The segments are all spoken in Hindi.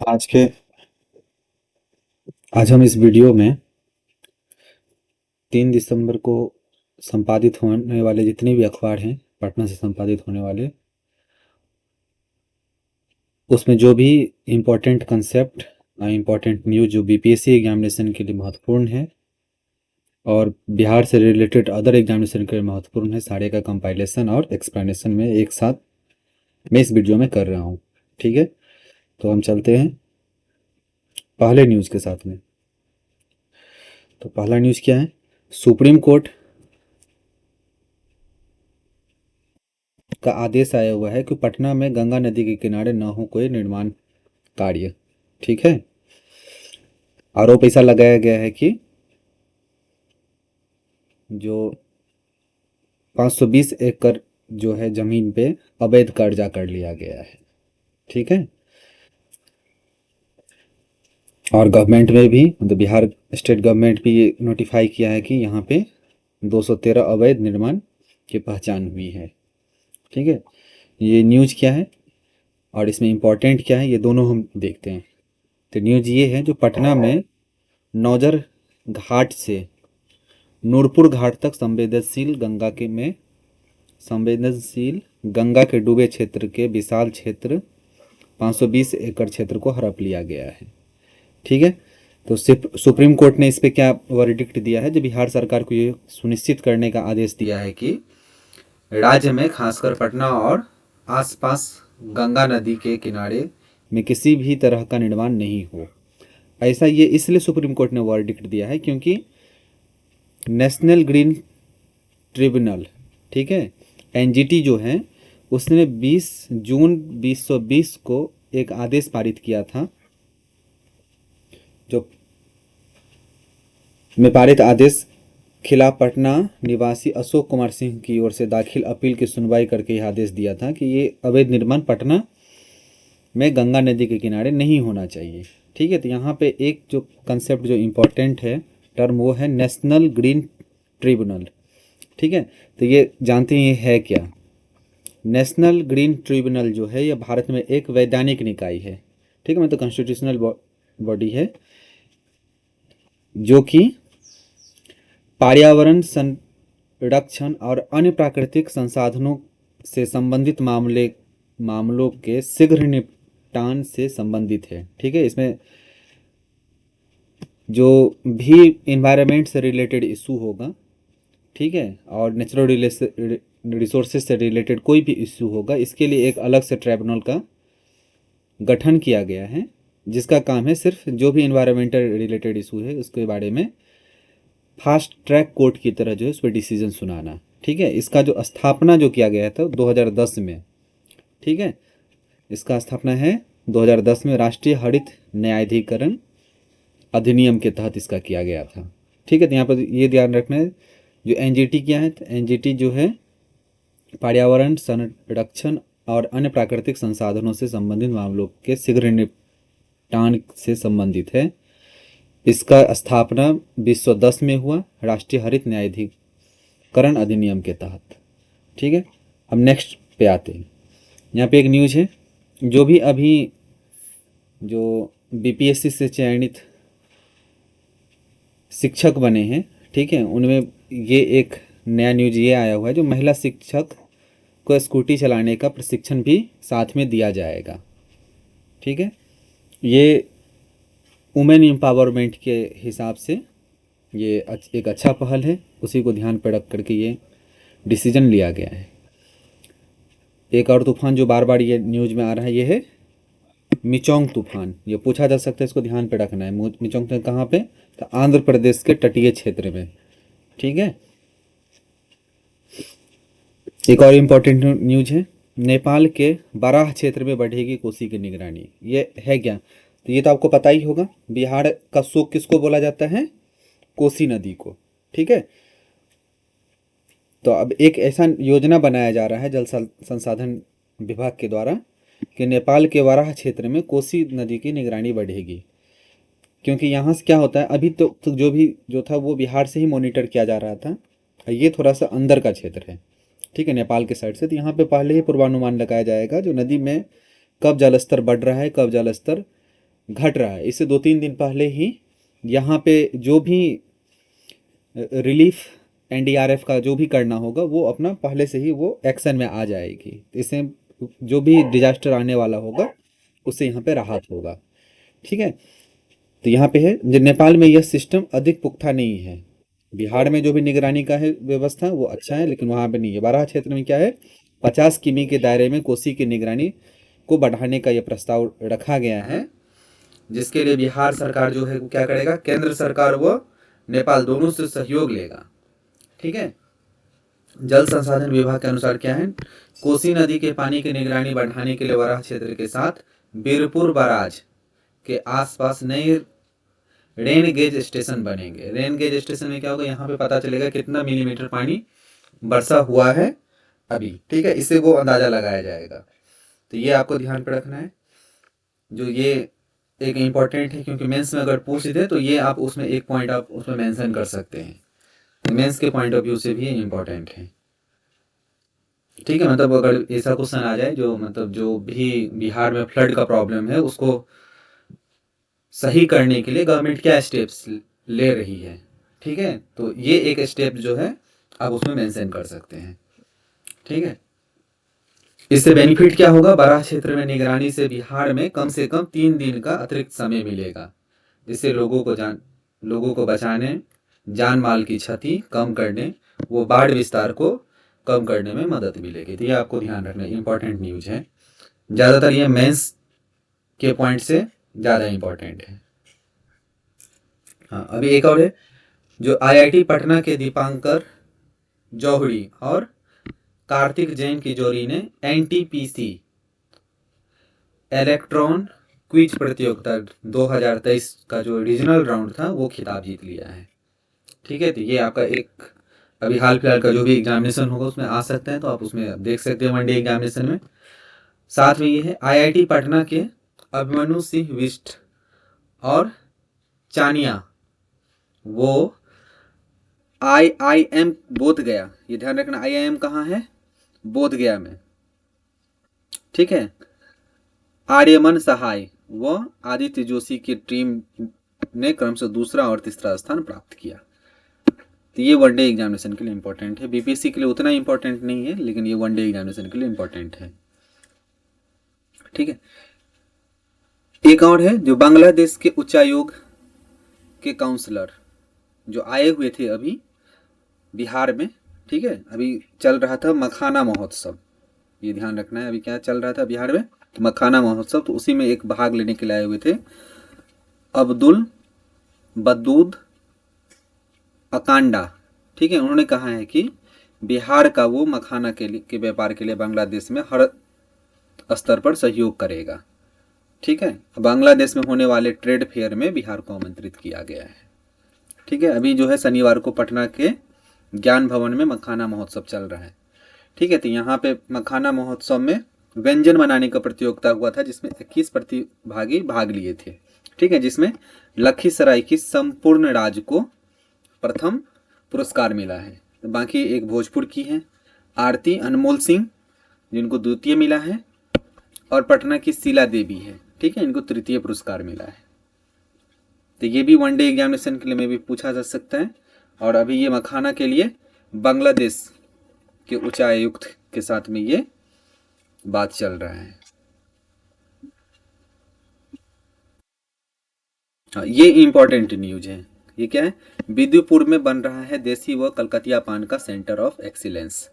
आज के आज हम इस वीडियो में 3 दिसंबर को संपादित होने वाले जितने भी अखबार हैं पटना से संपादित होने वाले, उसमें जो भी इम्पोर्टेंट कंसेप्ट इम्पोर्टेंट न्यूज़ जो बीपीएससी एग्जामिनेशन के लिए महत्वपूर्ण है और बिहार से रिलेटेड अदर एग्जामिनेशन के लिए महत्वपूर्ण है, सारे का कंपाइलेशन और एक्सप्लेनेशन में एक साथ मैं इस वीडियो में कर रहा हूँ। ठीक है, तो हम चलते हैं पहले न्यूज़ के साथ में। तो पहला न्यूज़ क्या है? सुप्रीम कोर्ट का आदेश आया हुआ है कि पटना में गंगा नदी के किनारे न हो कोई निर्माण कार्य। ठीक है, आरोप ऐसा लगाया गया है कि जो 520 एकड़ जो है जमीन पे अवैध कब्जा कर लिया गया है। ठीक है, और गवर्नमेंट में भी मतलब बिहार स्टेट गवर्नमेंट भी ये नोटिफाई किया है कि यहाँ पे 213 अवैध निर्माण की पहचान हुई है। ठीक है, ये न्यूज़ क्या है और इसमें इम्पोर्टेंट क्या है ये दोनों हम देखते हैं। तो न्यूज़ ये है, जो पटना में नौजर घाट से नूरपुर घाट तक संवेदनशील गंगा के डूबे क्षेत्र के विशाल क्षेत्र 520 एकड़ क्षेत्र को हड़प लिया गया है। ठीक है, तो सुप्रीम कोर्ट ने इस पे क्या वर्डिक्ट दिया है, जो बिहार सरकार को ये सुनिश्चित करने का आदेश दिया है कि राज्य में खासकर पटना और आसपास गंगा नदी के किनारे में किसी भी तरह का निर्माण नहीं हो। ऐसा ये इसलिए सुप्रीम कोर्ट ने वर्डिक्ट दिया है क्योंकि नेशनल ग्रीन ट्रिब्यूनल, ठीक है, एनजीटी जो है, उसने 20 जून 2020 को एक आदेश पारित किया था। जो में पारित आदेश खिलाफ पटना निवासी अशोक कुमार सिंह की ओर से दाखिल अपील की सुनवाई करके यह आदेश दिया था कि ये अवैध निर्माण पटना में गंगा नदी के किनारे नहीं होना चाहिए। ठीक है, तो यहाँ पे एक जो कंसेप्ट जो इम्पोर्टेंट है टर्म, वो है नेशनल ग्रीन ट्रिब्यूनल। ठीक है, तो ये जानते हैं ये है क्या? नेशनल ग्रीन ट्रिब्यूनल जो है ये भारत में एक वैधानिक निकाय है। ठीक है, मतलब कॉन्स्टिट्यूशनल बॉडी है जो कि पर्यावरण संरक्षण और अन्य प्राकृतिक संसाधनों से संबंधित मामलों के शीघ्र निपटान से संबंधित है। ठीक है, इसमें जो भी इन्वायरमेंट से रिलेटेड इशू होगा, ठीक है, और नेचुरल रिसोर्सेज से रिलेटेड कोई भी इशू होगा, इसके लिए एक अलग से ट्राइब्यूनल का गठन किया गया है, जिसका काम है सिर्फ जो भी इन्वायरमेंटल रिलेटेड इशू है उसके बारे में फास्ट ट्रैक कोर्ट की तरह जो है उस पर डिसीजन सुनाना। ठीक है, इसका जो स्थापना जो किया गया था 2010 में। ठीक है, इसका स्थापना है 2010 में राष्ट्रीय हरित न्यायाधिकरण अधिनियम के तहत इसका किया गया था। ठीक है, तो यहाँ पर ये ध्यान रखना है, जो एनजीटी क्या है, तो एनजीटी जो है पर्यावरण संरक्षण और अन्य प्राकृतिक संसाधनों से संबंधित मामलों के शीघ्र निपटान से संबंधित है। इसका स्थापना 2010 में हुआ राष्ट्रीय हरित न्यायाधिकरण अधिनियम के तहत। ठीक है, अब नेक्स्ट पे आते हैं। यहाँ पे एक न्यूज़ है, जो भी अभी जो बीपीएससी से चयनित शिक्षक बने हैं, ठीक है, उनमें ये एक नया न्यूज़ ये आया हुआ है, जो महिला शिक्षक को स्कूटी चलाने का प्रशिक्षण भी साथ में दिया जाएगा। ठीक है, ये वुमेन एम्पावरमेंट के हिसाब से ये एक अच्छा पहल है, उसी को ध्यान पर रख करके ये डिसीजन लिया गया है। एक और तूफान जो बार बार ये न्यूज़ में आ रहा है, ये है मिचोंग तूफान। ये पूछा जा सकता है, इसको ध्यान पे रखना है। मिचोंग तूफान कहाँ पे? तो आंध्र प्रदेश के तटीय क्षेत्र में। ठीक है, एक और इम्पोर्टेंट न्यूज़ है, नेपाल के बाराह क्षेत्र में बढ़ेगी कोसी की निगरानी। ये है क्या? तो ये तो आपको पता ही होगा, बिहार का शोक किसको बोला जाता है? कोसी नदी को। ठीक है, तो अब एक ऐसा योजना बनाया जा रहा है जल संसाधन विभाग के द्वारा कि नेपाल के वाराह क्षेत्र में कोसी नदी की निगरानी बढ़ेगी। क्योंकि यहाँ से क्या होता है, अभी तो जो था वो बिहार से ही मॉनिटर किया जा रहा था, ये थोड़ा सा अंदर का क्षेत्र है। ठीक है, नेपाल के साइड से, तो यहाँ पे पहले ही पूर्वानुमान लगाया जाएगा जो नदी में कब जलस्तर बढ़ रहा है, कब जलस्तर घट रहा है। इससे 2-3 दिन पहले ही यहाँ पे जो भी रिलीफ एनडीआरएफ का जो भी करना होगा वो अपना पहले से ही वो एक्शन में आ जाएगी। इससे जो भी डिजास्टर आने वाला होगा उससे यहाँ पे राहत होगा। ठीक है, तो यहाँ पे है नेपाल में यह सिस्टम अधिक पुख्ता नहीं है। बिहार में जो भी निगरानी का है व्यवस्था वो अच्छा है, लेकिन वहाँ पे नहीं है। बाराह क्षेत्र में क्या है, 50 किमी के दायरे में कोसी की निगरानी को बढ़ाने का यह प्रस्ताव रखा गया है, जिसके लिए बिहार सरकार जो है वो क्या करेगा, केंद्र सरकार व नेपाल दोनों से सहयोग लेगा। ठीक है, जल संसाधन विभाग के अनुसार क्या है, कोसी नदी के पानी की निगरानी बढ़ाने के लिए बाराह क्षेत्र के साथ बीरपुर बराज के आसपास नए रेन गेज स्टेशन बनेंगे। रेन गेज स्टेशन में क्या होगा, यहाँ पे पता चलेगा कितना मिलीमीटर पानी वर्षा हुआ है अभी। ठीक है, इससे वो अंदाजा लगाया जाएगा। तो ये आपको ध्यान पे रखना है, जो ये एक इम्पॉर्टेंट है, क्योंकि मेंस में अगर पूछ दे तो ये आप उसमें एक पॉइंट आप उसमें मेंशन कर सकते हैं। मेंस के पॉइंट ऑफ व्यू से भी इम्पॉर्टेंट है। ठीक है, मतलब अगर ऐसा क्वेश्चन आ जाए जो मतलब जो भी बिहार में फ्लड का प्रॉब्लम है उसको सही करने के लिए गवर्नमेंट क्या स्टेप्स ले रही है, ठीक है, तो ये एक स्टेप जो है आप उसमें मेंशन कर सकते हैं। ठीक है, इससे बेनिफिट क्या होगा, बाराह क्षेत्र में निगरानी से बिहार में कम से कम 3 दिन का अतिरिक्त समय मिलेगा, जिससे लोगों को बचाने, जान माल की क्षति कम करने, वो बाढ़ विस्तार को कम करने में मदद मिलेगी। तो ये आपको ध्यान रखना, इंपॉर्टेंट न्यूज है। ज़्यादातर ये मेंस के पॉइंट से ज़्यादा इंपॉर्टेंट है। हाँ, अभी एक और है, जो आईआईटी पटना के दीपांकर जौहरी और कार्तिक जैन की जोड़ी ने एनटीपीसी इलेक्ट्रॉन क्विज प्रतियोगिता 2023 का जो रीजनल राउंड था वो खिताब जीत लिया है। ठीक है, तो ये आपका एक अभी हाल फिलहाल का जो भी एग्जामिनेशन होगा उसमें आ सकता है, तो आप उसमें देख सकते हैं वनडे एग्जामिनेशन में। साथ में ये है आईआईटी पटना के अभिमन्यु सिंह बिष्ट और चानिया, वो आईआईएम बोध गया, ये ध्यान रखना आईआईएम कहाँ है, बोध गया में। ठीक है, आर्यमन सहाय व आदित्य जोशी की टीम ने क्रमशः दूसरा और तीसरा स्थान प्राप्त किया। तो ये वनडे एग्जामिनेशन के लिए इंपॉर्टेंट है, बीपीएससी के लिए उतना इंपॉर्टेंट नहीं है, लेकिन ये वनडे एग्जामिनेशन के लिए इंपॉर्टेंट है। ठीक है, एक और है, जो बांग्लादेश के उच्चायोग के काउंसलर जो आए हुए थे अभी बिहार में। ठीक है, अभी चल रहा था मखाना महोत्सव, ये ध्यान रखना है, अभी क्या चल रहा था बिहार में, मखाना महोत्सव, तो उसी में एक भाग लेने के लिए आए हुए थे अब्दुल बदूद अकांडा। ठीक है, उन्होंने कहा है कि बिहार का वो मखाना के व्यापार के लिए बांग्लादेश में हर स्तर पर सहयोग करेगा। ठीक है, बांग्लादेश में होने वाले ट्रेड फेयर में बिहार को आमंत्रित किया गया है। ठीक है, अभी जो है शनिवार को पटना के ज्ञान भवन में मखाना महोत्सव चल रहा है। ठीक है, तो यहाँ पे मखाना महोत्सव में व्यंजन बनाने का प्रतियोगिता हुआ था, जिसमें 21 प्रतिभागी भाग लिए थे। ठीक है, जिसमें लखीसराय की संपूर्ण राज को प्रथम पुरस्कार मिला है। तो बाकी एक भोजपुर की है आरती अनमोल सिंह, जिनको द्वितीय मिला है, और पटना की शीला देवी है। ठीक है, इनको तृतीय पुरस्कार मिला है। तो ये भी वनडे एग्जामिनेशन के लिए में भी पूछा जा सकता है। और अभी ये मखाना के लिए बांग्लादेश के उच्चायुक्त के साथ में ये बात चल रहा है। हाँ, ये इंपॉर्टेंट न्यूज है। ये क्या है, विदुपुर में बन रहा है देसी व कलकतिया पान का सेंटर ऑफ एक्सीलेंस।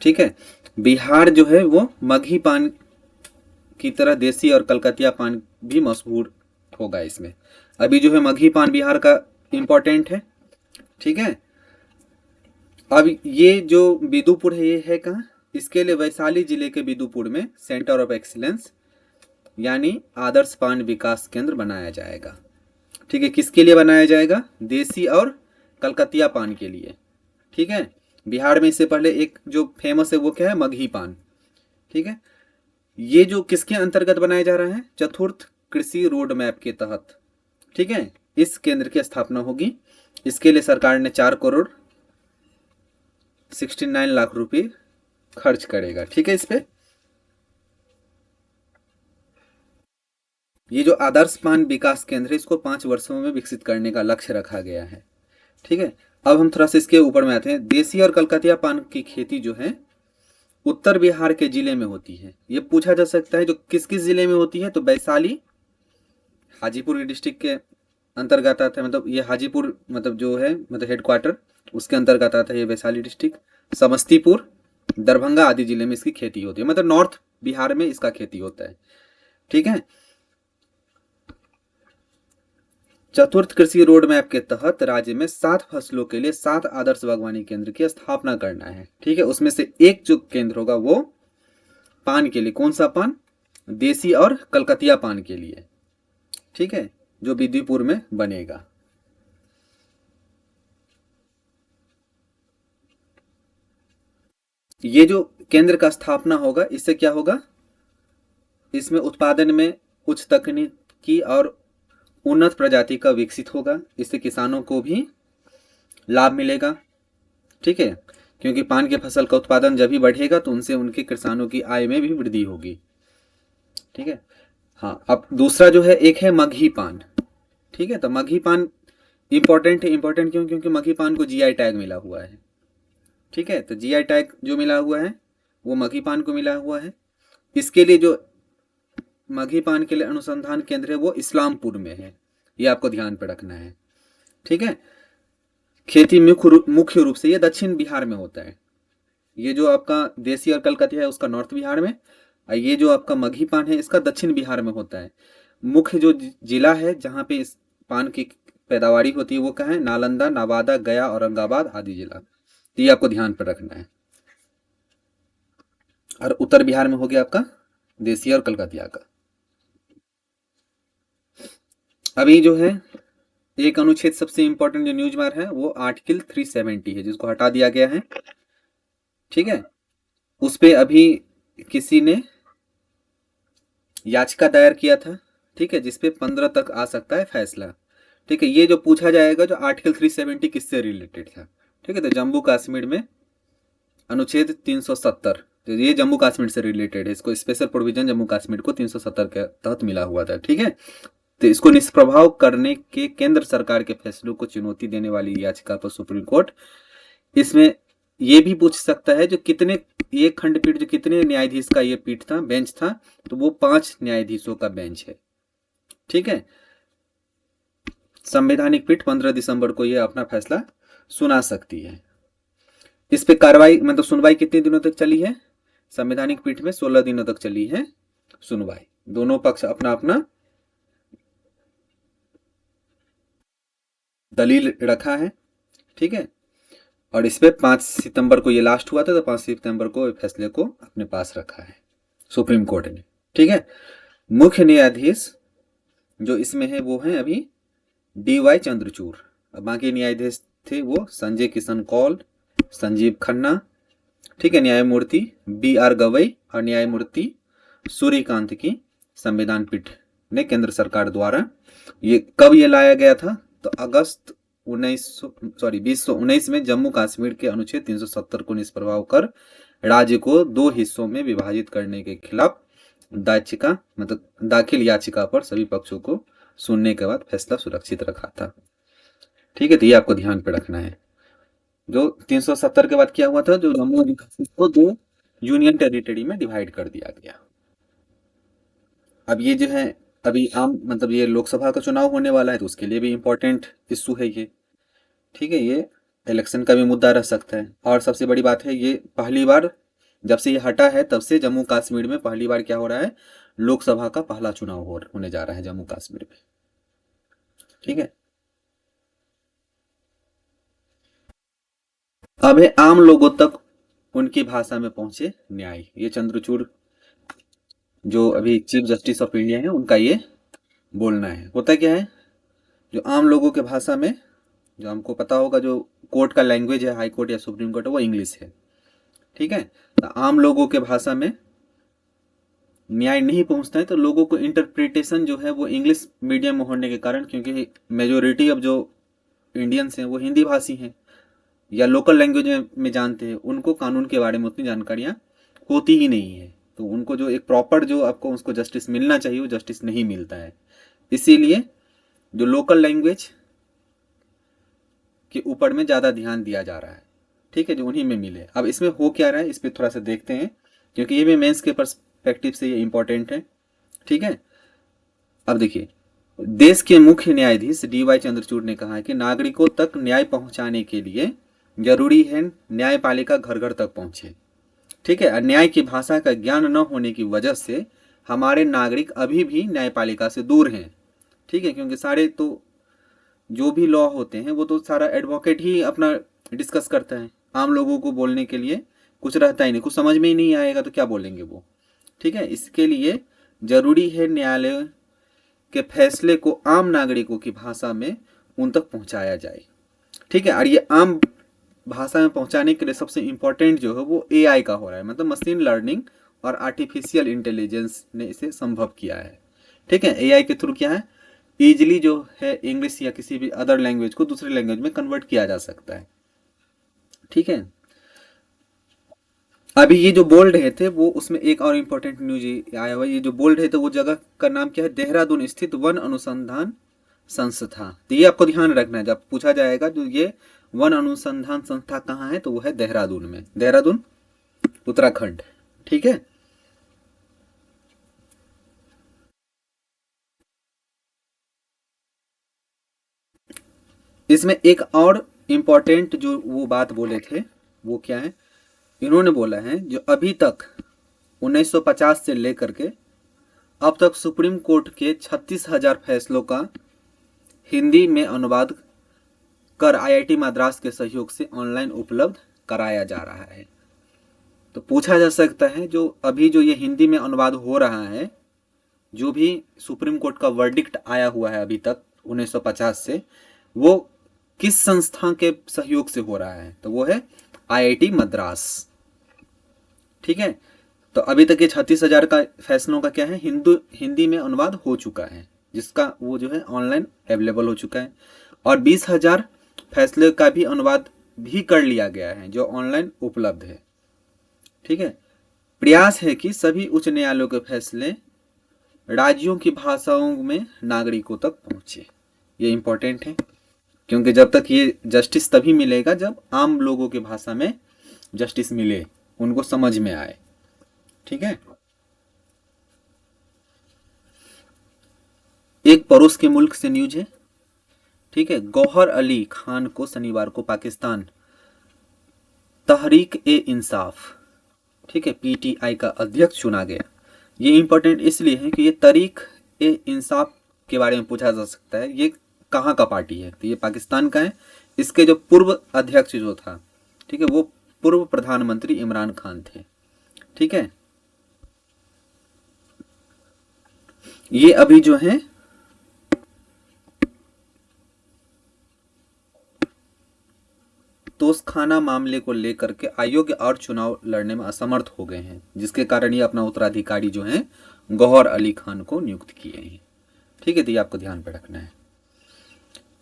ठीक है, बिहार जो है वो मगही पान की तरह देसी और कलकतिया पान भी मशहूर होगा इसमें। अभी जो है मगही पान बिहार का इंपॉर्टेंट है। ठीक है, अब ये जो विदुपुर है ये है कहाँ, इसके लिए वैशाली जिले के विदुपुर में सेंटर ऑफ एक्सीलेंस यानी आदर्श पान विकास केंद्र बनाया जाएगा। ठीक है, किसके लिए बनाया जाएगा, देसी और कलकतिया पान के लिए। ठीक है, बिहार में इससे पहले एक जो फेमस है वो क्या है, मगही पान। ठीक है, ये जो किसके अंतर्गत बनाया जा रहा है, चतुर्थ कृषि रोड मैप के तहत। ठीक है, इस केंद्र की स्थापना होगी। इसके लिए सरकार ने 4,69 लाख रुपए खर्च करेगा। ठीक है, इस पे ये जो आदर्श पान विकास केंद्र है इसको 5 वर्षों में विकसित करने का लक्ष्य रखा गया है। ठीक है, अब हम थोड़ा सा इसके ऊपर में आते हैं। देसी और कलकतिया पान की खेती जो है उत्तर बिहार के जिले में होती है। ये पूछा जा सकता है जो किस किस जिले में होती है, तो वैशाली हाजीपुर डिस्ट्रिक्ट के अंतर्गत आता है, मतलब ये हाजीपुर मतलब जो है मतलब हेडक्वार्टर उसके अंतर्गत आता है ये वैशाली डिस्ट्रिक्ट। समस्तीपुर, दरभंगा आदि जिले में इसकी खेती होती है, मतलब नॉर्थ बिहार में इसका खेती होता है। ठीक है, चतुर्थ कृषि रोड मैप के तहत राज्य में 7 फसलों के लिए 7 आदर्श बागवानी केंद्र की स्थापना करना है। ठीक है, उसमें से एक जो केंद्र होगा वो पान के लिए, कौन सा पान, देसी और कलकतिया पान के लिए। ठीक है, जो विद्युपुर में बनेगा। ये जो केंद्र का स्थापना होगा इससे क्या होगा, इसमें उत्पादन में उच्च तकनीकी और उन्नत प्रजाति का विकसित होगा। इससे किसानों को भी लाभ मिलेगा। ठीक है, क्योंकि पान के फसल का उत्पादन जब भी बढ़ेगा तो उनसे उनके किसानों की आय में भी वृद्धि होगी। ठीक है, हाँ, अब दूसरा जो है एक है मगही पान। ठीक है, तो मगही पान इंपॉर्टेंट है। इंपॉर्टेंट क्यों, क्योंकि मगही पान को जीआई टैग मिला हुआ है। ठीक है, तो जीआई टैग जो मिला हुआ है वो मगही पान को मिला हुआ है। इसके लिए जो मगही पान के लिए अनुसंधान केंद्र है वो इस्लामपुर में है, ये आपको ध्यान पे रखना है। ठीक है, खेती मुख्य रूप से ये दक्षिण बिहार में होता है। ये जो आपका देसी और कलकतिया है उसका नॉर्थ बिहार में, और ये जो आपका मगही पान है इसका दक्षिण बिहार में होता है। मुख्य जो जिला है जहाँ पे इस पान की पैदावारी होती है वो क्या है, नालंदा, नवादा, गया, औरंगाबाद आदि जिला। तो ये आपको ध्यान पर रखना है। और उत्तर बिहार में हो गया आपका देसी और कलकतिया का। अभी जो है एक अनुच्छेद सबसे इंपॉर्टेंट जो न्यूज बार है वो आर्टिकल 370 है जिसको हटा दिया गया है। ठीक है, उस पे अभी किसी ने याचिका दायर किया था। ठीक है, जिसपे 15 तक आ सकता है फैसला। ठीक है, ये जो पूछा जाएगा जो आर्टिकल 370 किससे रिलेटेड था। ठीक है, तो जम्मू कश्मीर में अनुच्छेद 370, तो ये जम्मू कश्मीर से रिलेटेड है। इसको स्पेशल प्रोविजन जम्मू कश्मीर को 370 के तहत मिला हुआ था। ठीक है, तो इसको निष्प्रभाव करने के केंद्र सरकार के फैसलों को चुनौती देने वाली याचिका पर सुप्रीम कोर्ट इसमें ये भी पूछ सकता है जो कितने, ये खंडपीठ जो कितने न्यायाधीश का ये पीठ था, बेंच था, तो वो 5 न्यायाधीशों का बेंच है। ठीक है, संवैधानिक पीठ 15 दिसंबर को ये अपना फैसला सुना सकती है। इस पे कार्रवाई मतलब सुनवाई कितने दिनों तक चली है, संवैधानिक पीठ में 16 दिनों तक चली है सुनवाई। दोनों पक्ष अपना अपना दलील रखा है। ठीक है, और इस पे 5 सितंबर को ये लास्ट हुआ था, तो 5 सितंबर को फैसले को अपने पास रखा है सुप्रीम कोर्ट ने। ठीक है, मुख्य न्यायाधीश जो इसमें है वो है अभी DY चंद्रचूड़। बाकी न्यायाधीश थे वो संजय किशन कौल, संजीव खन्ना। ठीक है, न्यायमूर्ति BR गवई और न्यायमूर्ति सूर्यकांत की संविधान पीठ ने केंद्र सरकार द्वारा ये कब ये लाया गया था, तो अगस्त 2019 में जम्मू कश्मीर के अनुच्छेद 370 को निष्प्रभाव कर राज्य को 2 हिस्सों में विभाजित करने के खिलाफ याचिका मतलब दाखिल याचिका पर सभी पक्षों को सुनने के बाद फैसला सुरक्षित रखा था। ठीक है, तो ये आपको ध्यान पे रखना है। जो 370 के बाद क्या हुआ था, जो जम्मू और कश्मीर को 2 यूनियन टेरिटरी में डिवाइड कर दिया गया। अब ये जो है अभी आम मतलब ये लोकसभा का चुनाव होने वाला है तो उसके लिए भी इम्पोर्टेंट इशू है ये। ठीक है, ये इलेक्शन का भी मुद्दा रह सकता है। और सबसे बड़ी बात है ये पहली बार जब से ये हटा है तब से जम्मू कश्मीर में पहली बार क्या हो रहा है, लोकसभा का पहला चुनाव होने जा रहा है जम्मू कश्मीर में। ठीक है, अब है आम लोगों तक उनकी भाषा में पहुंचे न्याय। ये चंद्रचूड़ जो अभी चीफ जस्टिस ऑफ इंडिया है उनका ये बोलना है। होता क्या है, जो आम लोगों के भाषा में, जो हमको पता होगा जो कोर्ट का लैंग्वेज है, हाई कोर्ट या सुप्रीम कोर्ट है, वो इंग्लिश है। ठीक है, तो आम लोगों के भाषा में न्याय नहीं पहुंचता है तो लोगों को इंटरप्रिटेशन जो है वो इंग्लिश मीडियम में होने के कारण, क्योंकि मेजोरिटी ऑफ जो इंडियंस हैं वो हिंदी भाषी हैं या लोकल लैंग्वेज में जानते हैं, उनको कानून के बारे में उतनी जानकारियां होती ही नहीं है। तो उनको जो एक प्रॉपर जो आपको उसको जस्टिस मिलना चाहिए वो जस्टिस नहीं मिलता है। इसीलिए जो लोकल लैंग्वेज के ऊपर में ज़्यादा ध्यान दिया जा रहा है, ठीक है, जो उन्हीं में मिले। अब इसमें हो क्या रहा है इस पर थोड़ा सा देखते हैं, क्योंकि ये भी मेंस के पर्सपेक्टिव से ये इंपॉर्टेंट है, ठीक है। अब देखिए, देश के मुख्य न्यायाधीश DY चंद्रचूड़ ने कहा है कि नागरिकों तक न्याय पहुंचाने के लिए जरूरी है न्यायपालिका घर घर तक पहुंचे, ठीक है। न्याय की भाषा का ज्ञान न होने की वजह से हमारे नागरिक अभी भी न्यायपालिका से दूर हैं, ठीक है, क्योंकि सारे तो जो भी लॉ होते हैं वो तो सारा एडवोकेट ही अपना डिस्कस करता है, आम लोगों को बोलने के लिए कुछ रहता ही नहीं, कुछ समझ में ही नहीं आएगा तो क्या बोलेंगे वो, ठीक है। इसके लिए जरूरी है न्यायालय के फैसले को आम नागरिकों की भाषा में उन तक पहुंचाया जाए, ठीक है। और ये आम भाषा में पहुंचाने के लिए सबसे इंपॉर्टेंट जो है वो AI का हो रहा है, मतलब मशीन लर्निंग और आर्टिफिशियल इंटेलिजेंस ने इसे संभव किया है, ठीक है। AI के थ्रू क्या है, इजिली जो है इंग्लिश या किसी भी अदर लैंग्वेज को दूसरे लैंग्वेज में कन्वर्ट किया जा सकता है, ठीक है। अभी ये जो बोल रहे थे वो उसमें एक और इम्पोर्टेंट न्यूज आया हुआ, ये जो बोल रहे थे वो जगह का नाम क्या है, देहरादून स्थित वन अनुसंधान संस्था। तो ये आपको ध्यान रखना है, जब पूछा जाएगा जो ये वन अनुसंधान संस्था कहाँ है तो वो है देहरादून में, देहरादून उत्तराखंड, ठीक है। इसमें एक और इम्पोर्टेंट जो वो बात बोले थे वो क्या है, इन्होंने बोला है जो अभी तक 1950 से लेकर के अब तक सुप्रीम कोर्ट के 36,000 फैसलों का हिंदी में अनुवाद कर IIT मद्रास के सहयोग से ऑनलाइन उपलब्ध कराया जा रहा है। तो पूछा जा सकता है जो अभी जो ये हिंदी में अनुवाद हो रहा है, जो भी सुप्रीम कोर्ट का वर्डिक्ट आया हुआ है अभी तक 1950 से, वो किस संस्था के सहयोग से हो रहा है, तो वो है IIT मद्रास, ठीक है। तो अभी तक ये 36,000 का फैसलों का क्या है, हिंदी में अनुवाद हो चुका है, जिसका वो जो है ऑनलाइन अवेलेबल हो चुका है, और 20,000 फैसले का भी अनुवाद भी कर लिया गया है जो ऑनलाइन उपलब्ध है, ठीक है। प्रयास है कि सभी उच्च न्यायालयों के फैसले राज्यों की भाषाओं में नागरिकों तक पहुंचे। ये इंपॉर्टेंट है, क्योंकि जब तक ये जस्टिस तभी मिलेगा जब आम लोगों की भाषा में जस्टिस मिले, उनको समझ में आए, ठीक है। एक पड़ोस के मुल्क से न्यूज है, ठीक है। गौहर अली खान को शनिवार को पाकिस्तान तहरीक ए इंसाफ, ठीक है, PTI का अध्यक्ष चुना गया। ये इंपॉर्टेंट इसलिए है कि ये तहरीक ए इंसाफ के बारे में पूछा जा सकता है, ये कहाँ का पार्टी है, तो ये पाकिस्तान का है। इसके जो पूर्व अध्यक्ष जो था, ठीक है, वो पूर्व प्रधानमंत्री इमरान खान थे, ठीक है। ये अभी जो है तोशखाना मामले को लेकर के अयोग्य और चुनाव लड़ने में असमर्थ हो गए हैं, जिसके कारण ये अपना उत्तराधिकारी जो है गौहर अली खान को नियुक्त किए हैं, ठीक है। तो ये आपको ध्यान पे रखना है।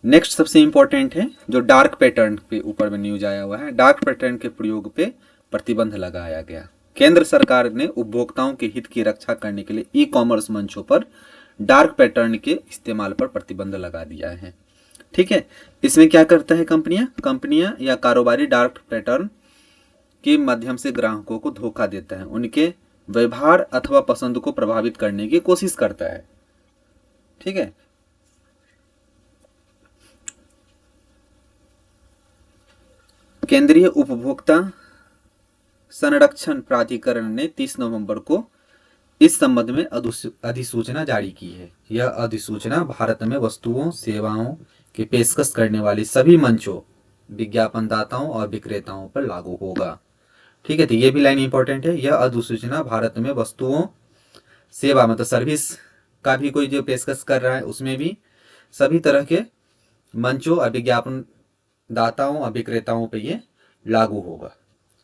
नेक्स्ट सबसे इंपॉर्टेंट है जो डार्क पैटर्न के ऊपर में न्यूज आया हुआ है, डार्क पैटर्न के प्रयोग पे प्रतिबंध लगाया गया। केंद्र सरकार ने उपभोक्ताओं के हित की रक्षा करने के लिए ई-कॉमर्स मंचों पर डार्क पैटर्न के इस्तेमाल पर प्रतिबंध लगा दिया है, ठीक है। इसमें क्या करता है कंपनियां या कारोबारी डार्क पैटर्न के माध्यम से ग्राहकों को धोखा देता है, उनके व्यवहार अथवा पसंद को प्रभावित करने की कोशिश करता है, ठीक है। केंद्रीय उपभोक्ता संरक्षण प्राधिकरण ने 30 नवंबर को इस संबंध में अधिसूचना जारी की है। यह अधिसूचना भारत में वस्तुओं सेवाओं की पेशकश करने वाली सभी मंचों, विज्ञापनदाताओं और विक्रेताओं पर लागू होगा, ठीक है। तो ये भी लाइन इंपॉर्टेंट है, यह अधिसूचना भारत में वस्तुओं सेवा मतलब सर्विस का भी कोई जो पेशकश कर रहा है उसमें भी सभी तरह के मंचों और विज्ञापन दाताओं और विक्रेताओं पे ये लागू होगा,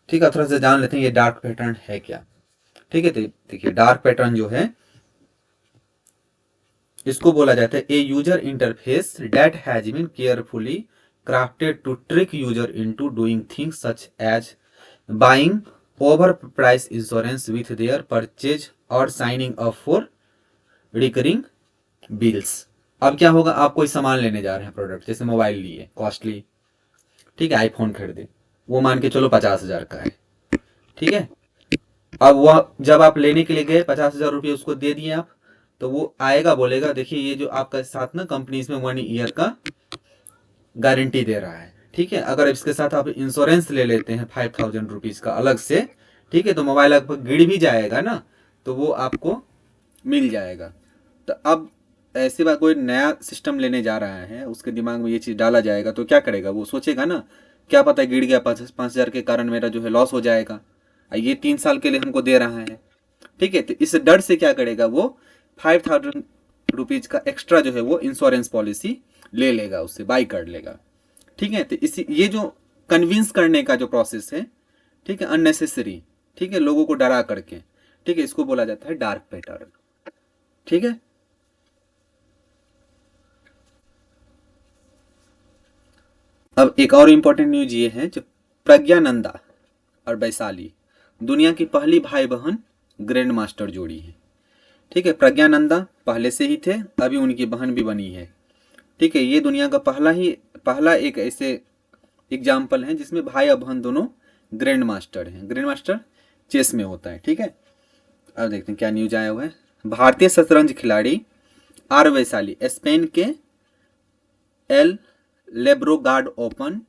ठीक है। थोड़ा सा जान लेते हैं ये डार्क पैटर्न है क्या, ठीक है। तो देखिए डार्क पैटर्न जो है इसको बोला जाता है a user interface that has been carefully crafted to trick user into doing things such as buying over price insurance with their purchase और signing up for recurring bills. अब क्या होगा, आप कोई सामान लेने जा रहे हैं, प्रोडक्ट जैसे मोबाइल लिए कॉस्टली, ठीक है, आईफोन खरीदे, वो मान के चलो 50,000 का है, ठीक है। अब वह जब आप लेने के लिए गए, 50,000 रुपये उसको दे दिए आप, तो वो आएगा बोलेगा देखिए ये जो आपका साथ ना कंपनी इसमें 1 ईयर का गारंटी दे रहा है, ठीक है। अगर इसके साथ आप इंश्योरेंस ले लेते हैं 5,000 रुपीज़ का अलग से, ठीक है, तो मोबाइल आपको गिर भी जाएगा ना, तो वो आपको मिल जाएगा। तो अब ऐसी बात, कोई नया सिस्टम लेने जा रहा है, उसके दिमाग में ये चीज़ डाला जाएगा तो क्या करेगा, वो सोचेगा ना, क्या पता गिर गया 5,000 के कारण मेरा जो है लॉस हो जाएगा, ये 3 साल के लिए हमको दे रहा है, ठीक है। तो इस डर से क्या करेगा वो, 5,000 रुपीज़ का एक्स्ट्रा जो है वो इंश्योरेंस पॉलिसी ले लेगा, उससे बाई कर लेगा, ठीक है। तो इसी ये जो कन्विंस करने का जो प्रोसेस है, ठीक है, अननेसेसरी, ठीक है, लोगों को डरा करके, ठीक है, इसको बोला जाता है डार्क पैटर्न, ठीक है। अब एक और इंपॉर्टेंट न्यूज ये है, जो प्रज्ञानंदा और वैशाली दुनिया की पहली भाई बहन ग्रैंड मास्टर जोड़ी है, ठीक है। प्रज्ञानंदा पहले से ही थे, अभी उनकी बहन भी बनी है, ठीक है। ये दुनिया का पहला एक ऐसे एग्जाम्पल है जिसमें भाई और बहन दोनों ग्रैंड मास्टर हैं। ग्रैंड मास्टर चेस में होता है, ठीक है। अब देखते हैं क्या न्यूज आया हुआ है। भारतीय शतरंज खिलाड़ी आर वैशाली स्पेन के एल लेब्रोगार्ड ओपन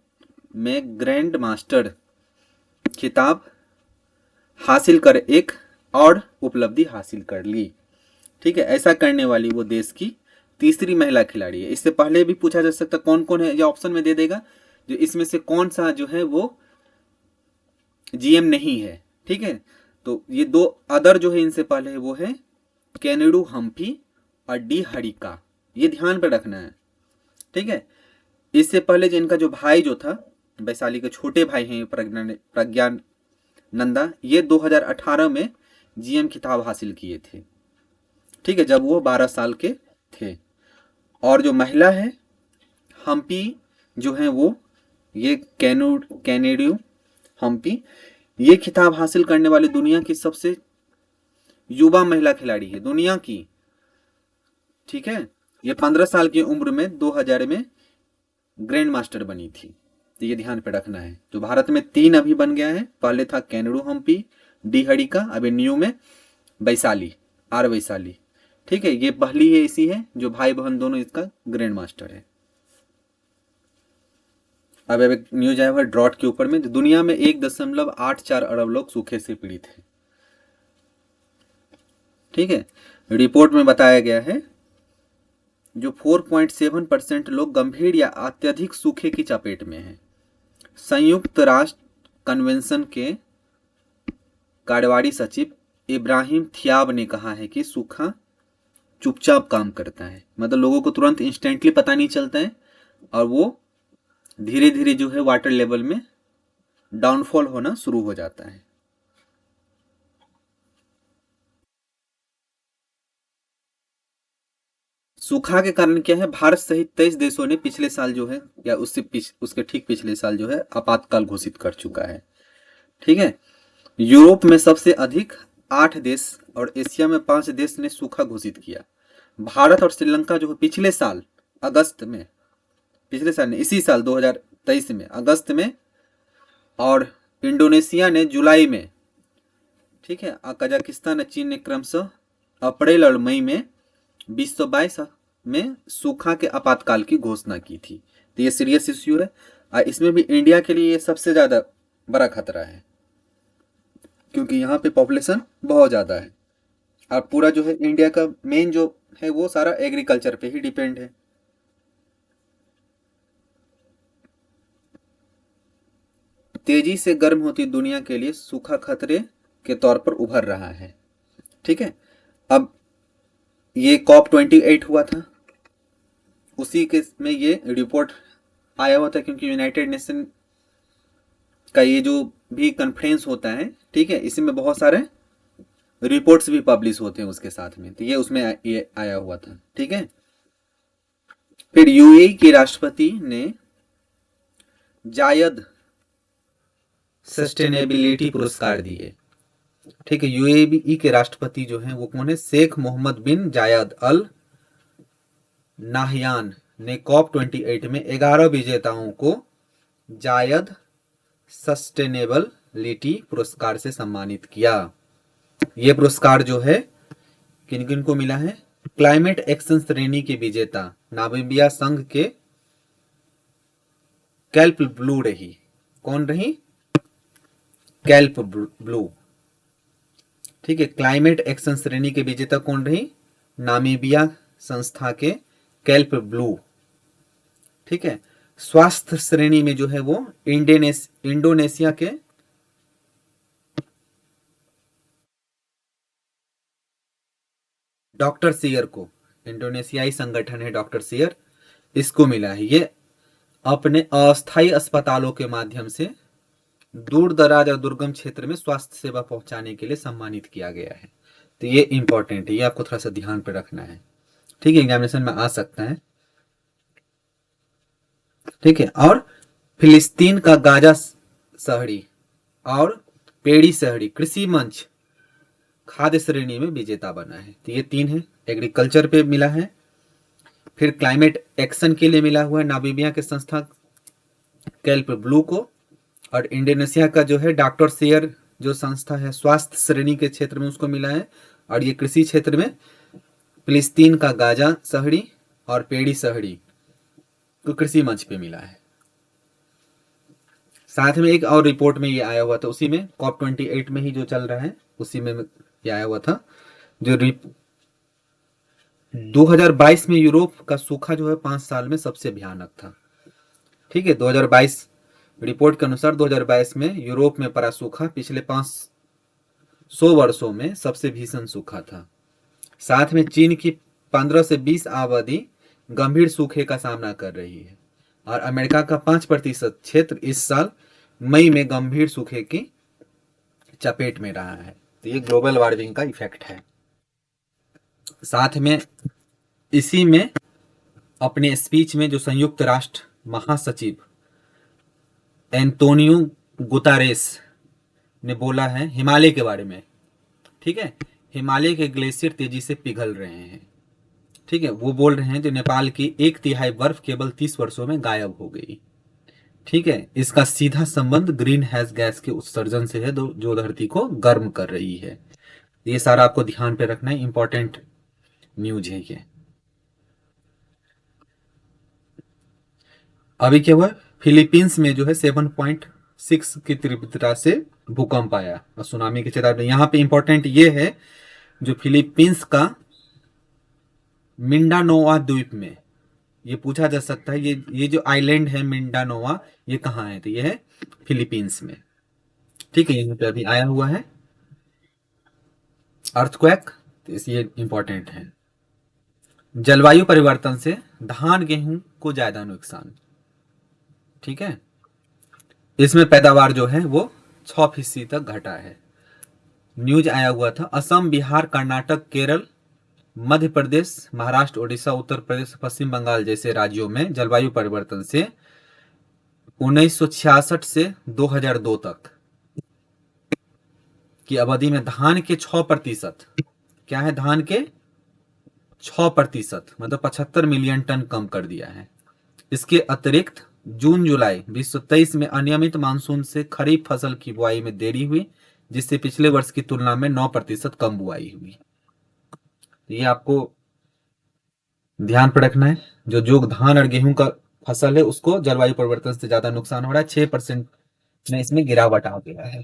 में ग्रैंड मास्टर खिताब हासिल कर एक और उपलब्धि हासिल कर ली, ठीक है। ऐसा करने वाली वो देश की तीसरी महिला खिलाड़ी है। इससे पहले भी पूछा जा सकता कौन कौन है, ये ऑप्शन में दे देगा, जो इसमें से कौन सा जो है वो जीएम नहीं है, ठीक है। तो ये दो अदर जो है इनसे पहले है वो है कैनेडू हम्पी और डी हरिका, ये ध्यान पे रखना है, ठीक है। इससे पहले जो इनका जो भाई जो था, वैशाली के छोटे भाई हैं प्रज्ञान नंदा, ये 2018 में जीएम खिताब हासिल किए थे, ठीक है, जब वो 12 साल के थे। और जो महिला है हम्पी जो है वो, ये कैनेडियो हम्पी, ये खिताब हासिल करने वाली दुनिया की सबसे युवा महिला खिलाड़ी है दुनिया की, ठीक है। ये 15 साल की उम्र में 2000 में ग्रैंड मास्टर बनी थी, तो ये ध्यान पे रखना है। जो भारत में 3 अभी बन गया है, पहले था कैनेडो हम्पी, डी हरिका, अभी न्यू में वैशाली, आर वैशाली, ठीक है। ये पहली है इसी है जो भाई बहन दोनों इसका ग्रैंड मास्टर है। अब एक न्यूज आया हुआ है ड्रॉट के ऊपर में, दुनिया में 1.84 अरब लोग सूखे से पीड़ित हैं, ठीक है। रिपोर्ट में बताया गया है जो 4.7% लोग गंभीर या अत्यधिक सूखे की चपेट में हैं। संयुक्त राष्ट्र कन्वेंशन के कार्यवाही सचिव इब्राहिम थियाब ने कहा है कि सूखा चुपचाप काम करता है, मतलब लोगों को तुरंत इंस्टेंटली पता नहीं चलता है, और वो धीरे धीरे जो है वाटर लेवल में डाउनफॉल होना शुरू हो जाता है। सूखा के कारण क्या है, भारत सहित 23 देशों ने पिछले साल जो है, या उसके ठीक पिछले साल जो है आपातकाल घोषित कर चुका है, ठीक है। यूरोप में सबसे अधिक 8 देश और एशिया में 5 देश ने सूखा घोषित किया। भारत और श्रीलंका जो है पिछले साल अगस्त में, पिछले साल ने इसी साल 2023 में अगस्त में, और इंडोनेशिया ने जुलाई में, ठीक है। कजाकिस्तान और चीन ने क्रमशः अप्रैल और मई में 2022 में सूखा के आपातकाल की घोषणा की थी। तो ये सीरियस इश्यू है, और इसमें भी इंडिया के लिए ये सबसे ज़्यादा बड़ा खतरा है, क्योंकि यहाँ पे पॉपुलेशन बहुत ज़्यादा है, और पूरा जो है इंडिया का मेन जो है वो सारा एग्रीकल्चर पे ही डिपेंड है। तेजी से गर्म होती दुनिया के लिए सूखा खतरे के तौर पर उभर रहा है, ठीक है। अब ये COP28 हुआ था, उसी के में ये रिपोर्ट आया हुआ था, क्योंकि यूनाइटेड नेशन का ये जो भी कॉन्फ्रेंस होता है, ठीक है, इसमें बहुत सारे रिपोर्ट्स भी पब्लिश होते हैं उसके साथ में, तो ये उसमें ये आया हुआ था, ठीक है। फिर यूएई के राष्ट्रपति ने जायद सस्टेनेबिलिटी पुरस्कार दिए। ठीक है, यूएई के राष्ट्रपति जो हैं वो कौन है? शेख मोहम्मद बिन जायद अल नाहयान ने COP28 में 11 विजेताओं को जायद सस्टेनेबलिटी पुरस्कार से सम्मानित किया। ये पुरस्कार जो है किन किन को मिला है? क्लाइमेट एक्शन श्रेणी के विजेता नामीबिया संघ के कैल्प ब्लू रही। कौन रही? Kelp blue. ठीक है, क्लाइमेट एक्शन श्रेणी के विजेता कौन रही? नामीबिया संस्था के कैल्प ब्लू। ठीक है, स्वास्थ्य श्रेणी में जो है वो इंडोनेशिया के डॉक्टर सियर को, इंडोनेशियाई संगठन है डॉक्टर सियर, इसको मिला है। ये अपने अस्थायी अस्पतालों के माध्यम से दूर दराज और दुर्गम क्षेत्र में स्वास्थ्य सेवा पहुंचाने के लिए सम्मानित किया गया है। तो ये इंपॉर्टेंट है, ये आपको थोड़ा सा ध्यान पे रखना है। ठीक है, एग्जामिनेशन में आ सकता है। ठीक है, और फिलिस्तीन का गाजा शहरी और पेड़ी शहरी कृषि मंच खाद्य श्रेणी में विजेता बना है। तो ये 3 है। एग्रीकल्चर पे मिला है, फिर क्लाइमेट एक्शन के लिए मिला हुआ है नामीबिया के संस्था कैल्प ब्लू को, और इंडोनेशिया का जो है डॉक्टर शेयर जो संस्था है स्वास्थ्य श्रेणी के क्षेत्र में उसको मिला है, और ये कृषि क्षेत्र में फिलिस्तीन का गाजा शहरी और पेड़ी शहरी को कृषि मंच पे मिला है। साथ में एक और रिपोर्ट में ये आया हुआ था, उसी में COP28 में ही जो चल रहा है उसी में ये आया हुआ था, जो 2022 में यूरोप का सूखा जो है 5 साल में सबसे भयानक था। ठीक है, 2022 रिपोर्ट के अनुसार 2022 में यूरोप में पड़ा सूखा पिछले 500 वर्षों में सबसे भीषण सूखा था। साथ में चीन की 15 से 20 आबादी गंभीर सूखे का सामना कर रही है, और अमेरिका का 5% क्षेत्र इस साल मई में गंभीर सूखे की चपेट में रहा है। तो ये ग्लोबल वार्मिंग का इफेक्ट है। साथ में इसी में अपने स्पीच में जो संयुक्त राष्ट्र महासचिव एंटोनियो गुतारेस ने बोला है हिमालय के बारे में। ठीक है, हिमालय के ग्लेशियर तेजी से पिघल रहे हैं। ठीक है, वो बोल रहे हैं जो नेपाल की 1/3 बर्फ केवल 30 वर्षों में गायब हो गई। ठीक है, इसका सीधा संबंध ग्रीन हाउस गैस के उत्सर्जन से है जो धरती को गर्म कर रही है। ये सारा आपको ध्यान पे रखना है, इंपॉर्टेंट न्यूज है ये। अभी क्या हुआ? फिलीपींस में जो है 7.6 की तीव्रता से भूकंप आया और सुनामी की चेतावनी। यहाँ पे इंपॉर्टेंट ये है जो फिलीपींस का मिंडानोआ द्वीप में, ये पूछा जा सकता है ये जो आइलैंड है मिंडानोआ ये कहाँ है? तो ये है फिलीपींस में। ठीक है, यहाँ पे अभी आया हुआ है अर्थक्वेक, तो इसलिए इंपॉर्टेंट है। जलवायु परिवर्तन से धान गेहूं को ज्यादा नुकसान। ठीक है, इसमें पैदावार जो है वो 6% तक घटा है। न्यूज आया हुआ था असम बिहार कर्नाटक केरल मध्य प्रदेश महाराष्ट्र उड़ीसा उत्तर प्रदेश पश्चिम बंगाल जैसे राज्यों में जलवायु परिवर्तन से 1966 से 2002 तक की अवधि में धान के 6%, क्या है? धान के 6%, मतलब 75 मिलियन टन कम कर दिया है। इसके अतिरिक्त जून जुलाई 2023 में अनियमित मानसून से खरीफ फसल की बुआई में देरी हुई, जिससे पिछले वर्ष की तुलना में 9% कम बुआई हुई। ये आपको ध्यान पर रखना है। जो धान और गेहूं का फसल है उसको जलवायु परिवर्तन से ज्यादा नुकसान हो रहा है। 6% में इसमें गिरावट आ गया है।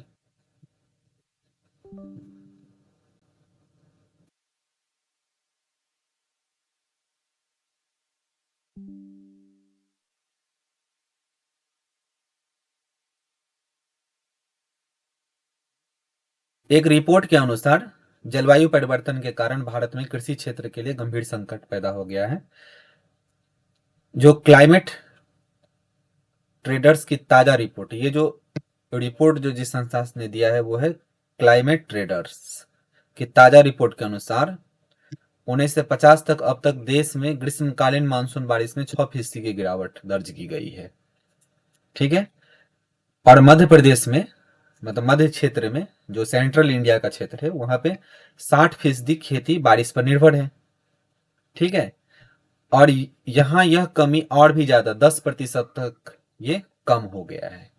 एक रिपोर्ट के अनुसार जलवायु परिवर्तन के कारण भारत में कृषि क्षेत्र के लिए गंभीर संकट पैदा हो गया है। जो क्लाइमेट ट्रेडर्स की ताजा रिपोर्ट, ये जो रिपोर्ट जो जिस संस्था ने दिया है वो है क्लाइमेट ट्रेडर्स की ताजा रिपोर्ट के अनुसार 19 से 50 तक अब तक देश में ग्रीष्मकालीन मानसून बारिश में 6% की गिरावट दर्ज की गई है। ठीक है, और मध्य प्रदेश में मतलब मध्य क्षेत्र में, जो सेंट्रल इंडिया का क्षेत्र है, वहां पे 60% खेती बारिश पर निर्भर है। ठीक है, और यहाँ यह कमी और भी ज्यादा 10% तक ये कम हो गया है।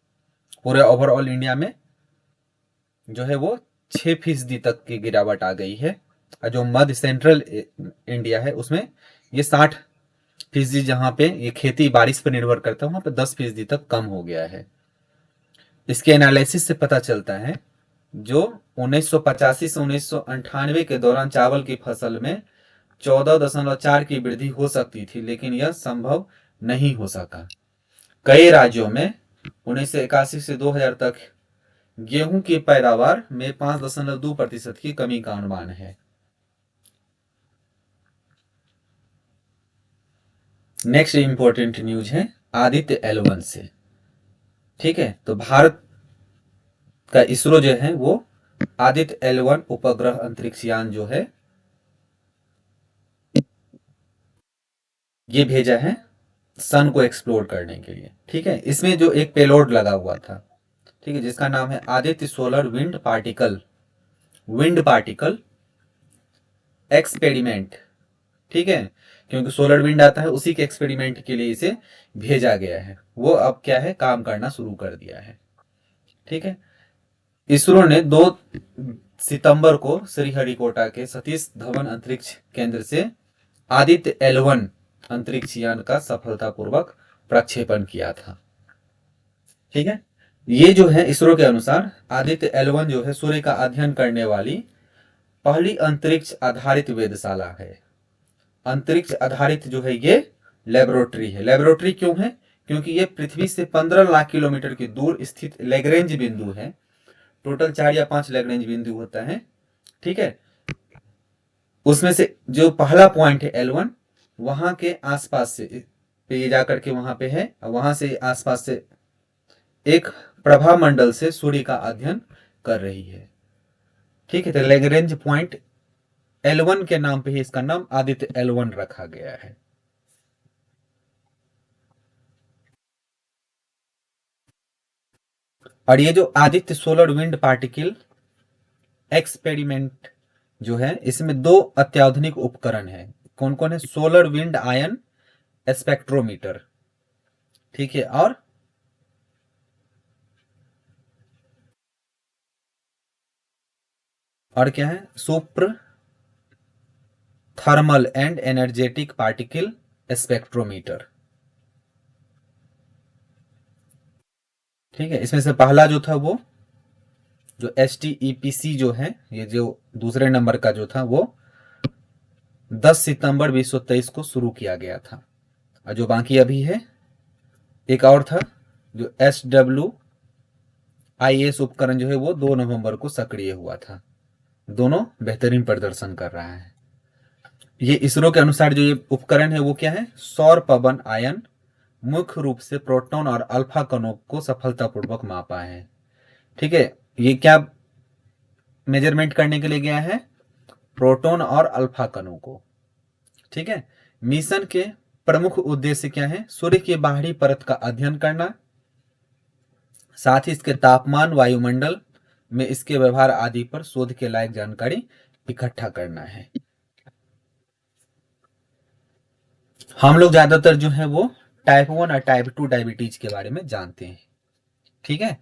पूरे ओवरऑल इंडिया में जो है वो 6% तक की गिरावट आ गई है, और जो मध्य सेंट्रल इंडिया है उसमें ये 60% जहाँ पे ये खेती बारिश पर निर्भर करता है, वहां पे 10% तक कम हो गया है। इसके एनालिसिस से पता चलता है जो 1985 से 1998 के दौरान चावल की फसल में 14.4 की वृद्धि हो सकती थी, लेकिन यह संभव नहीं हो सका। कई राज्यों में 1981 से 2000 तक गेहूं की पैदावार में 5.2% की कमी का अनुमान है। नेक्स्ट इंपॉर्टेंट न्यूज है आदित्य L1 से। ठीक है, तो भारत का इसरो जो है वो आदित्य L1 उपग्रह अंतरिक्ष यान जो है ये भेजा है सन को एक्सप्लोर करने के लिए। ठीक है, इसमें जो एक पेलोड लगा हुआ था, ठीक है, जिसका नाम है Aditya solar wind particle experiment. ठीक है, क्योंकि सोलर विंड आता है उसी के एक्सपेरिमेंट के लिए इसे भेजा गया है। वो अब क्या है, काम करना शुरू कर दिया है। ठीक है, इसरो ने 2 सितंबर को श्रीहरिकोटा के सतीश धवन अंतरिक्ष केंद्र से आदित्य L1 अंतरिक्ष यान का सफलतापूर्वक प्रक्षेपण किया था। ठीक है, ये जो है इसरो के अनुसार आदित्य L1 जो है सूर्य का अध्ययन करने वाली पहली अंतरिक्ष आधारित वेधशाला है। अंतरिक्ष आधारित जो है ये लेबोरेटरी है। लेबोरेटरी क्यों है? क्योंकि ये पृथ्वी से 15 लाख किलोमीटर की दूर स्थित लैग्रेंज बिंदु है। टोटल 4 या 5 लैग्रेंज बिंदु होता है। ठीक है, उसमें से जो पहला पॉइंट है L1, वहां के आसपास से पे ये जाकर के वहां पे है, वहां से आसपास से एक प्रभा मंडल से सूर्य का अध्ययन कर रही है। ठीक है, तो लैग्रेंज पॉइंट L1 के नाम पे ही इसका नाम आदित्य L1 रखा गया है। और ये जो Aditya solar wind particle experiment जो है, इसमें 2 अत्याधुनिक उपकरण है। कौन कौन है? Solar wind ion spectrometer. ठीक है, और क्या है? Supra thermal and energetic particle spectrometer. ठीक है, इसमें से पहला जो था वो जो STEPC जो है, ये जो दूसरे नंबर का जो था वो 10 सितंबर 2023 को शुरू किया गया था। और जो बाकी अभी है, एक और था जो SWIS उपकरण जो है वो 2 नवंबर को सक्रिय हुआ था। दोनों बेहतरीन प्रदर्शन कर रहा है। ये इसरो के अनुसार जो ये उपकरण है वो क्या है? सौर पवन आयन मुख्य रूप से प्रोटॉन और अल्फा कणों को सफलतापूर्वक मापा है। ठीक है, ये क्या मेजरमेंट करने के लिए गया है? प्रोटॉन और अल्फा कणों को। ठीक है, मिशन के प्रमुख उद्देश्य क्या है? सूर्य की बाहरी परत का अध्ययन करना, साथ ही इसके तापमान, वायुमंडल में इसके व्यवहार आदि पर शोध के लायक जानकारी इकट्ठा करना है। हम लोग ज्यादातर जो है वो टाइप 1 और टाइप 2 डायबिटीज के बारे में जानते हैं। ठीक है,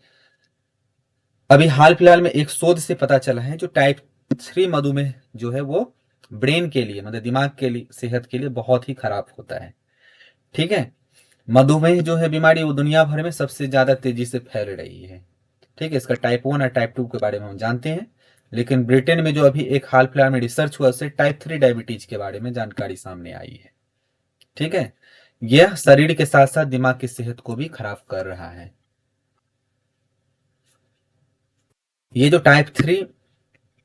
अभी हाल फिलहाल में एक शोध से पता चला है जो टाइप 3 मधुमेह जो है वो ब्रेन के लिए, मतलब दिमाग के लिए, सेहत के लिए बहुत ही खराब होता है। ठीक है, मधुमेह जो है बीमारी वो दुनिया भर में सबसे ज्यादा तेजी से फैल रही है। ठीक है, इसका टाइप 1 और टाइप 2 के बारे में हम जानते हैं, लेकिन ब्रिटेन में जो अभी एक हाल फिलहाल में रिसर्च हुआ उससे टाइप 3 डायबिटीज के बारे में जानकारी सामने आई है। ठीक है, यह शरीर के साथ साथ दिमाग की सेहत को भी खराब कर रहा है। ये जो टाइप 3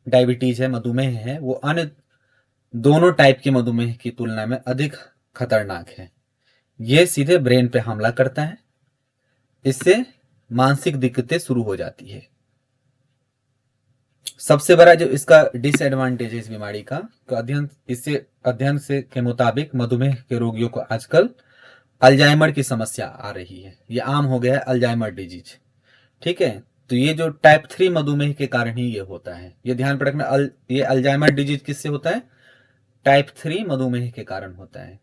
डायबिटीज है, मधुमेह है, वो अन्य दोनों टाइप के मधुमेह की तुलना में अधिक खतरनाक है। ये सीधे ब्रेन पे हमला करता है, इससे मानसिक दिक्कतें शुरू हो जाती है। सबसे बड़ा जो इसका डिसएडवांटेज है इस बीमारी का, तो अध्ययन से के मुताबिक मधुमेह के रोगियों को आजकल अल्जाइमर की समस्या आ रही है। ये आम हो गया है अल्जाइमर डिजीज। ठीक है, तो ये जो टाइप 3 मधुमेह के कारण ही ये होता है, ये ध्यान पर रखना। ये अल्जाइमर डिजीज किससे होता है? टाइप 3 मधुमेह के कारण होता है।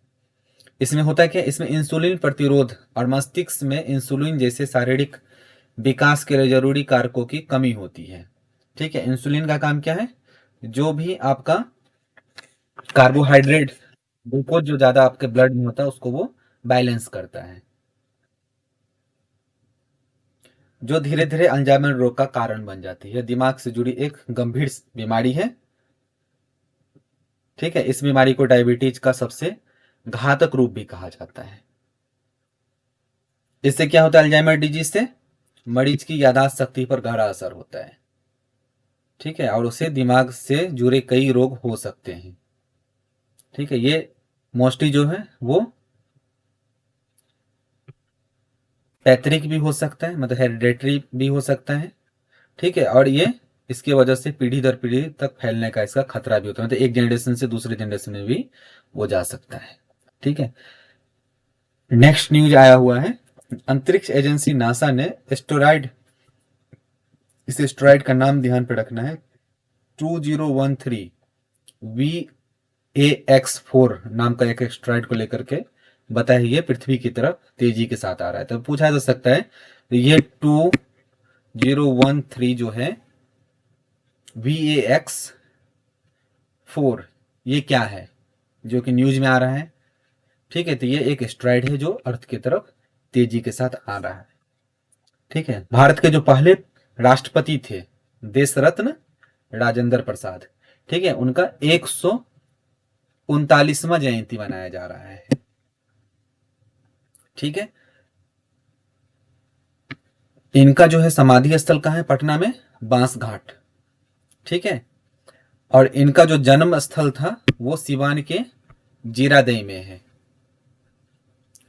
इसमें होता है क्या, इसमें इंसुलिन प्रतिरोध और मस्तिष्क में इंसुलिन जैसे शारीरिक विकास के लिए जरूरी कारकों की कमी होती है। ठीक है, इंसुलिन का काम क्या है? जो भी आपका कार्बोहाइड्रेट, ग्लूकोज जो ज्यादा आपके ब्लड में होता है उसको वो बैलेंस करता है, जो धीरे धीरे अल्जाइमर रोग का कारण बन जाती है। दिमाग से जुड़ी एक गंभीर बीमारी है। ठीक है, इस बीमारी को डायबिटीज का सबसे घातक रूप भी कहा जाता है। इससे क्या होता है? अल्जाइमर डिजीज से मरीज की याददाश्त शक्ति पर गहरा असर होता है। ठीक है, और उसे दिमाग से जुड़े कई रोग हो सकते हैं। ठीक है, ये मोस्टली जो है वो पैतृक भी हो सकता है, मतलब हेरिडेटरी भी हो सकता है। ठीक है, और ये इसकी वजह से पीढ़ी दर पीढ़ी तक फैलने का इसका खतरा भी होता है, मतलब एक जनरेशन से दूसरे जनरेशन में भी वो जा सकता है। ठीक है, नेक्स्ट न्यूज आया हुआ है, अंतरिक्ष एजेंसी नासा ने एस्टेरॉइड, इस एस्टेरॉइड का नाम ध्यान पे रखना है, 2013 VAX4 नाम का एक एस्टेरॉइड को लेकर के बताया ये पृथ्वी की तरफ तेजी के साथ आ रहा है। तो पूछा जा सकता है ये 2013 जो है VAX4 ये क्या है जो कि न्यूज में आ रहा है? ठीक है, तो ये एक एस्टेरॉइड है जो अर्थ की तरफ तेजी के साथ आ रहा है। ठीक है, भारत के जो पहले राष्ट्रपति थे देश रत्न राजेंद्र प्रसाद, ठीक है, उनका 139वां जयंती मनाया जा रहा है। ठीक है, इनका जो है समाधि स्थल कहाँ है? पटना में बांस घाट। ठीक है, और इनका जो जन्म स्थल था वो सिवान के जीरादेई में है।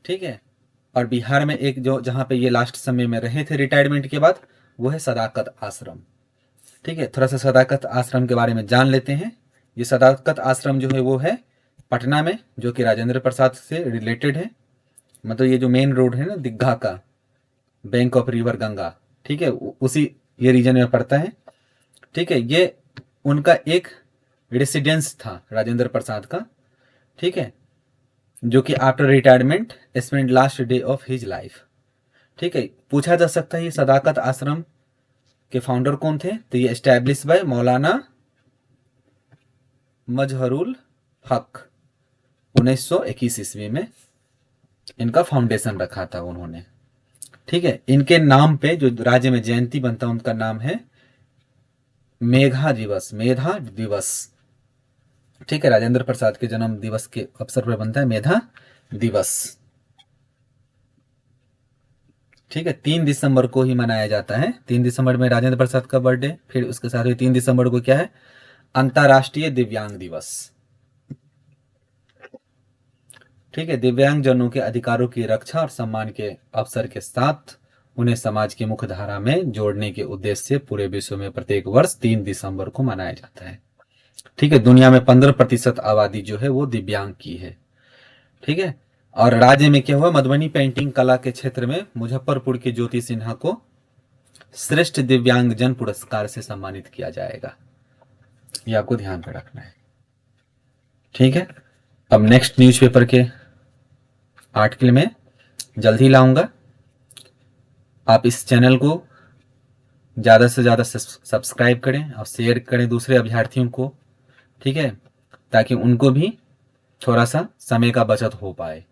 ठीक है, और बिहार में एक जो जहां पे ये लास्ट समय में रहे थे रिटायरमेंट के बाद वो है सदाकत आश्रम। ठीक है, थोड़ा सा सदाकत आश्रम के बारे में जान लेते हैं। ये सदाकत आश्रम जो है वो है पटना में, जो कि राजेंद्र प्रसाद से रिलेटेड है। मतलब ये जो मेन रोड है ना दीघा का, बैंक ऑफ रिवर गंगा, ठीक है, उसी ये रीजन में पड़ता है। ठीक है, ये उनका एक रेसिडेंस था राजेंद्र प्रसाद का। ठीक है, जो कि after retirement spend last day of his life. ठीक है, पूछा जा सकता है ये सदाकत आश्रम के फाउंडर कौन थे? तो ये एस्टैब्लिश बाय मौलाना मजहरुल हक 1921 ईस्वी में इनका फाउंडेशन रखा था उन्होंने। ठीक है, इनके नाम पे जो राज्य में जयंती बनता है उनका नाम है मेधा दिवस। ठीक है, राजेंद्र प्रसाद के जन्म दिवस के अवसर पर बनता है मेधा दिवस। ठीक है, 3 दिसंबर को ही मनाया जाता है। 3 दिसंबर में राजेंद्र प्रसाद का बर्थडे, फिर उसके साथ ही 3 दिसंबर को क्या है? अंतर्राष्ट्रीय दिव्यांग दिवस। ठीक है, दिव्यांग जनों के अधिकारों की रक्षा और सम्मान के अवसर के साथ उन्हें समाज की मुख्य धारा में जोड़ने के उद्देश्य से पूरे विश्व में प्रत्येक वर्ष 3 दिसंबर को मनाया जाता है। ठीक है, दुनिया में 15% आबादी जो है वो दिव्यांग की है। ठीक है, और राज्य में क्या हुआ? मधुबनी पेंटिंग कला के क्षेत्र में मुजफ्फरपुर के ज्योति सिन्हा को श्रेष्ठ दिव्यांग जन पुरस्कार से सम्मानित किया जाएगा। ये आपको ध्यान में रखना है। ठीक है, अब नेक्स्ट न्यूज़पेपर के आर्टिकल में जल्द ही लाऊंगा। आप इस चैनल को ज़्यादा से ज़्यादा सब्सक्राइब करें और शेयर करें दूसरे अभ्यर्थियों को। ठीक है, ताकि उनको भी थोड़ा सा समय का बचत हो पाए।